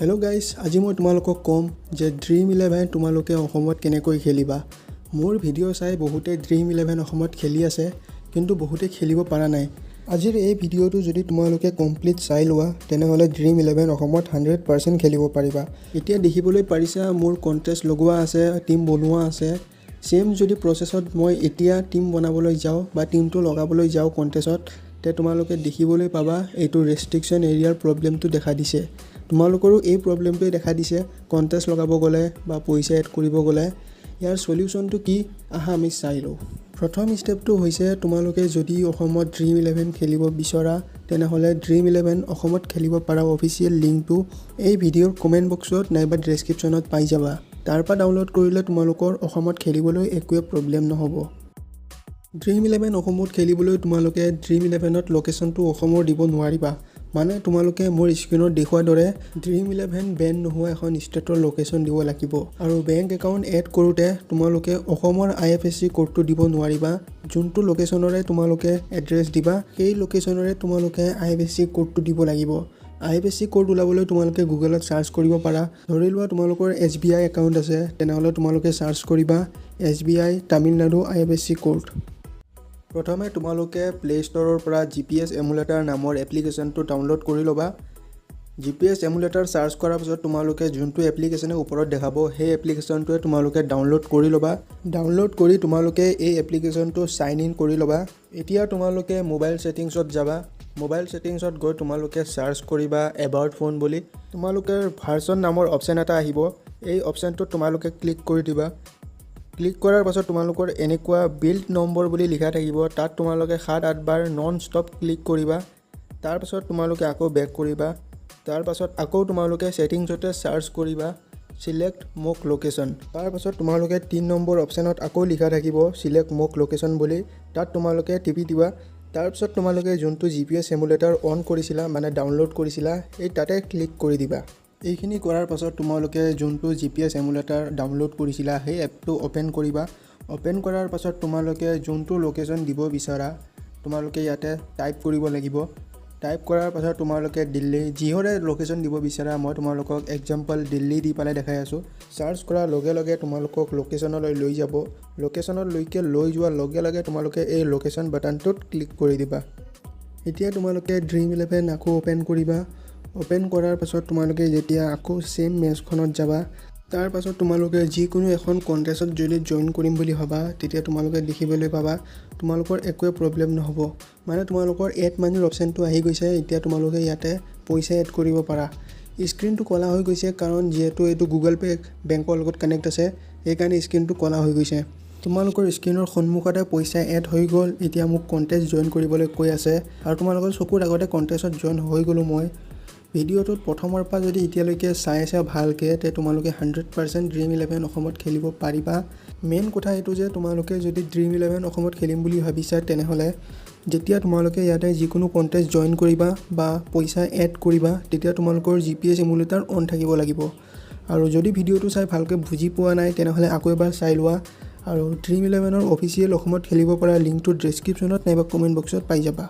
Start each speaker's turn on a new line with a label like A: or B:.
A: hello guys আজি মই তোমালোকক কম যে ড্ৰিম 11 তোমালোকে অসমত কেনেকৈ খেলিবা মোৰ ভিডিও চাই বহুতে ড্ৰিম 11 অসমত খেলি আছে কিন্তু বহুতে খেলিব পৰা নাই আজিৰ এই ভিডিওটো যদি তোমালোকে কমপ্লিট চাই লোৱা তেনেহলে ড্ৰিম 11 অসমত 100% খেলিব পাৰিবা এতিয়া দেখিবলৈ পাৰিছা মোৰ কন্টেস্ট লগোৱা আছে টিম বনোৱা আছে সেম যদি প্ৰসেছত মই এতিয়া টিম বনাবলৈ যাও বা টিমটো লগাবলৈ যাও কন্টেস্টত তে তোমালোকে দেখিবলৈ পাবা এইটো ৰেষ্ট্ৰিকশন এৰিয়াৰ প্ৰবলেমটো দেখা দিছে তোমালোকৰো এই প্ৰবলেমটো দেখা দিছে কন্টেস্ট লগাব গলে বা পইচা এড কৰিব গলে ইয়াৰ সলিউশনটো কি আহা আমি চাই লও প্ৰথম স্টেপটো হৈছে তোমালোকে যদি অসমত ড্ৰিম 11 খেলিব বিচৰা তেনেহলে ড্ৰিম 11 অসমত খেলিব পাৰা অফিচিয়েল লিংকটো এই ভিডিওৰ কমেন্ট বক্সত নাইবা ডেসক্ৰিপচনত পাই যাবা তাৰপা ডাউনলোড কৰিলে তোমালোকৰ অসমত খেলিবলৈ একোৱে প্ৰবলেম নহব ড্ৰিম 11 অসমত খেলিবলৈ তোমালোকে ড্ৰিম 11ত লোকেশনটো অসমৰ দিব নোৱাৰিবা মানে তোমালোকে মোৰ স্ক্ৰিনত দেখুৱা দৰে ড্ৰিম 11 বেন নোহোৱা এখন ষ্টেটৰ লোকেশন দিব লাগিব আৰু বেংক একাউন্ট এড কৰোতে তোমালোকে অসমৰ আইএফএসসি কোডটো দিব নোৱাৰিবা যোনটো লোকেশনৰে তোমালোকে এড্ৰেছ দিবা সেই লোকেশনৰে তোমালোকে আইএফএসসি কোডটো দিব লাগিব আইএফএসসি কোড উলাবলৈ তোমালোকে গুগলত সাৰ্চ কৰিব পাৰা ধৰিলোৱা তোমালোকৰ এছবিআই একাউন্ট আছে তেনেহলে তোমালোকে সাৰ্চ কৰিবা এছবিআই তামিলনাডু আইএফএসসি কোড প্ৰথমে তোমালোকে প্লে ষ্টৰৰ পৰা জিপিএছ এমুলেটৰ নামৰ এপ্লিকেশনটো ডাউনলোড কৰি লবা জিপিএছ এমুলেটৰ সাৰ্চ কৰাৰ পিছত তোমালোকে যোনটো এপ্লিকেশনে ওপৰত দেখাব সেই এপ্লিকেশনটো তোমালোকে ডাউনলোড কৰি লবা ডাউনলোড কৰি তোমালোকে এই এপ্লিকেশনটো সাইন ইন কৰি লবা এতিয়া তোমালোকে মোবাইল সেটিংছত যাবা মোবাইল সেটিংছত গৈ তোমালোকে সাৰ্চ কৰিবা এবাউট ফোন বুলি তোমালোকে ভাৰ্সন নামৰ অপচন এটা আহিব এই অপচনটো তোমালোকে ক্লিক কৰি দিবা ক্লিক কৰাৰ পাছত তোমালোকৰ এনেকুৱা বিল্ড নম্বৰ বুলি লিখা থাকিব তাত তোমালোকে 7-8 বাৰ নন ষ্টপ ক্লিক কৰিবা তাৰ পাছত তোমালোকে আকৌ বেক কৰিবা তাৰ পাছত আকৌ তোমালোকে সেটিংছতে সাৰ্চ কৰিবা সিলেক্ট মোক লোকেশন তাৰ পাছত তোমালোকে 3 নম্বৰ অপচনত আকৌ লিখা থাকিব সিলেক্ট মোক লোকেশন বুলি তাত তোমালোকে টিপি দিবা তাৰ পাছত তোমালোকে যোনটো জিপিএছ এমুলেটৰ অন কৰিছিলা মানে ডাউনলোড কৰিছিলা এই তাতে ক্লিক কৰি দিবা এইখিনি কৰাৰ পাছত তোমালোকে যোনটো জিপিএছ এমুলেটৰ ডাউনলোড কৰিছিলা সেই এপটো ওপেন কৰিবা ওপেন কৰাৰ পাছত তোমালোকে যোনটো লোকেশন দিব বিচাৰা তোমালোকে ইয়াতে টাইপ কৰিব লাগিব টাইপ কৰাৰ পাছত তোমালোকে দিল্লী জিহৰে লোকেশন দিব বিচাৰা মই তোমালোকক এক্সাম্পল দিল্লী দি পালে দেখাই আছো সাৰ্চ কৰাৰ লগে লগে তোমালোকক লোকেশনলৈ লৈ যাব লোকেশনত লৈকে লৈ যোৱাৰ লগে লগে তোমালোকে এই লোকেশন বাটনটোত ক্লিক কৰি দিবা এতিয়া তোমালোকে ড্ৰিম 11 আকৌ ওপেন কৰিবা ওপেন কৰাৰ পাছত তোমালোকে যেতিয়া আকৌ সেম মেচখনত যাবা তাৰ পাছত তোমালোকে যিকোনো এখন কন্টেস্টত যদি জয়েন কৰিম বুলি ভাবা তেতিয়া তোমালোকে দেখিবলৈ পাবা তোমালোকৰ একোৱে প্ৰবলেম নহব মানে তোমালোকৰ এড মানিৰ অপচনটো আহি গৈছে এতিয়া তোমালোকে ইয়াতে পইচা এড কৰিব পাৰা স্ক্ৰিনটো কলা হৈ গৈছে কাৰণ যেহেতু এটো গুগল পে বেংকৰ লগত কানেক্ট আছে এই কাৰণে স্ক্ৰিনটো কলা হৈ গৈছে তোমালোকৰ স্ক্ৰিনৰ সন্মুখতে পইচা এড হৈ গল এতিয়া মোক কন্টেস্ট জয়েন কৰিবলৈ কৈ আছে আৰু তোমালোকৰ চকুৰ আগতে কন্টেস্টত জয়েন হৈ গলো মই ভিডিওটোত প্ৰথমৰ পৰা যদি এতিয়ালৈকে চাই আছে ভালকে তে তোমালোকে 100% ড্ৰিম 11 অসমত খেলিব পাৰিবা মেইন কথা এটো যে তোমালোকে যদি ড্ৰিম 11 অসমত খেলিম বুলি ভাবিছা তেনেহলে যেতিয়া তোমালোকে ইয়াতে যিকোনো কন্টেস্ট জয়েন কৰিবা বা পইচা এড কৰিবা তেতিয়া তোমালোকৰ জিপিএছ এমুলেটৰ অন থাকিব লাগিব আৰু যদি ভিডিওটো চাই ভালকে বুজি পোৱা নাই তেনেহলে আকৌ এবাৰ চাই লোৱা আৰু ড্ৰিম 11 ৰ অফিচিয়েল অসমত খেলিব পৰা লিংকটো ডেসক্ৰিপচনত নাইবা কমেন্ট বক্সত পাই যাবা